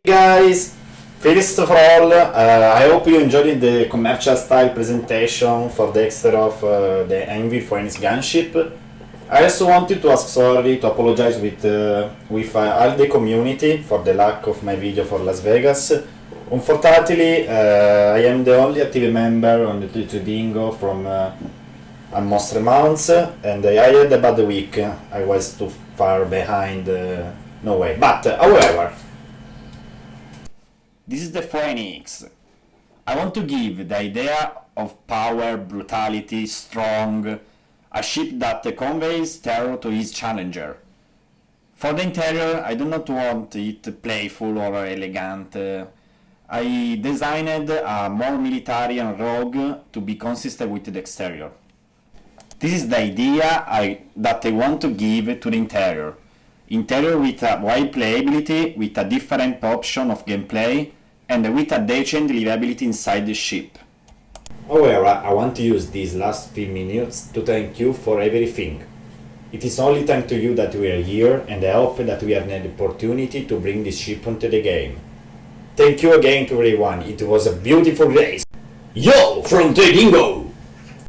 Guys, first of all, I hope you enjoyed the commercial style presentation for the extra of the Anvil for his gunship. I also wanted to ask sorry, to apologize with all the community for the lack of my video for Las Vegas. Unfortunately, I am the only active member on the 3Dingo from almost 3 months, and I had a bad week. I was too far behind, no way. But, however, this is the 4NX. I want to give the idea of power, brutality, strong, a ship that conveys terror to its challenger. For the interior, I do not want it playful or elegant. I designed a more military and rogue to be consistent with the exterior. This is the idea that I want to give to the interior. Interior with a wide playability, with a different option of gameplay, and with a decent livability inside the ship. However, I want to use these last few minutes to thank you for everything. It is only thanks to you that we are here, and I hope that we have the opportunity to bring this ship onto the game. Thank you again to everyone, it was a beautiful race. Yo, from TNGS!